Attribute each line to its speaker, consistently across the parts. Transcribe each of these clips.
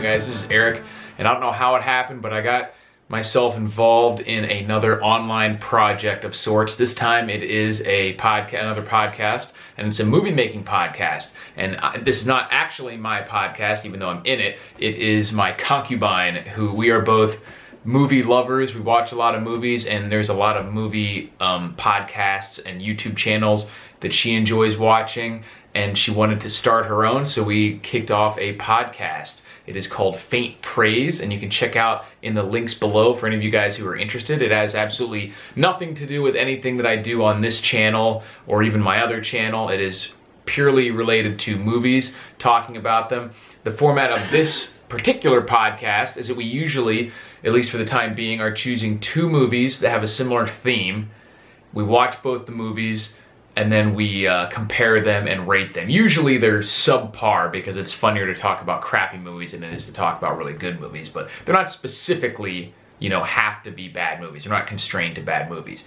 Speaker 1: doing, guys? This is Eric, and I don't know how it happened, but I got myself involved in another online project of sorts. This time it is a podcast, another podcast, and it's a movie-making podcast. And this is not actually my podcast, even though I'm in it. It is my concubine, who we are both movie lovers. We watch a lot of movies, and there's a lot of movie podcasts and YouTube channels that she enjoys watching, and she wanted to start her own, so we kicked off a podcast. It is called Faint Praise, and you can check out in the links below for any of you guys who are interested. It has absolutely nothing to do with anything that I do on this channel or even my other channel. It is purely related to movies, talking about them. The format of this particular podcast is that we usually, at least for the time being, are choosing two movies that have a similar theme. We watch both the movies, and then we compare them and rate them. Usually they're subpar because it's funnier to talk about crappy movies than it is to talk about really good movies, but they're not specifically, have to be bad movies. They're not constrained to bad movies.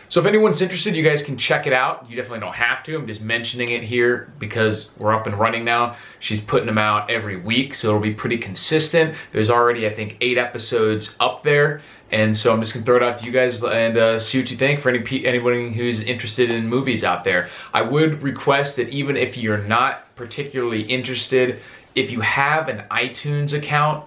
Speaker 1: So if anyone's interested, you guys can check it out. You definitely don't have to. I'm just mentioning it here because we're up and running now. She's putting them out every week, so it'll be pretty consistent. There's already, I think, 8 episodes up there. And so I'm just gonna throw it out to you guys and see what you think for anybody who's interested in movies out there. I would request that even if you're not particularly interested, if you have an iTunes account,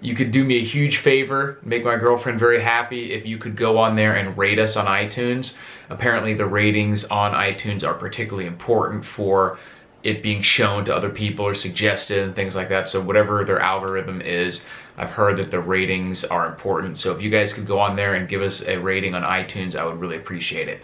Speaker 1: you could do me a huge favor, make my girlfriend very happy if you could go on there and rate us on iTunes. Apparently the ratings on iTunes are particularly important for it being shown to other people or suggested and things like that. So whatever their algorithm is, I've heard that the ratings are important. So if you guys could go on there and give us a rating on iTunes, I would really appreciate it.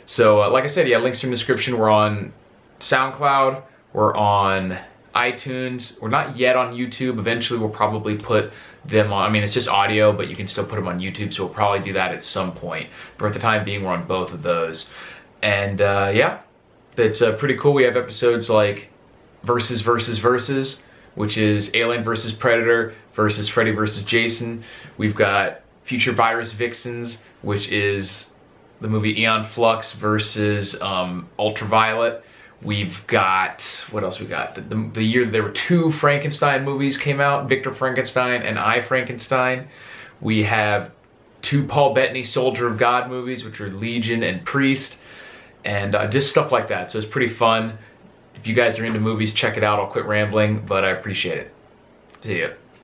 Speaker 1: So like I said, yeah, links in the description. We're on SoundCloud, we're on iTunes. We're not yet on YouTube. Eventually we'll probably put them on. I mean, it's just audio, but you can still put them on YouTube, so we'll probably do that at some point. But at the time being, we're on both of those. And yeah, it's pretty cool. We have episodes like Versus, which is Alien versus Predator versus Freddy versus Jason. We've got Future Virus Vixens, which is the movie Aeon Flux versus Ultraviolet. We've got, what else we got? The year there were 2 Frankenstein movies came out, Victor Frankenstein and I, Frankenstein. We have 2 Paul Bettany Soldier of God movies, which are Legion and Priest, and just stuff like that. So it's pretty fun. If you guys are into movies, check it out. I'll quit rambling, but I appreciate it. See ya.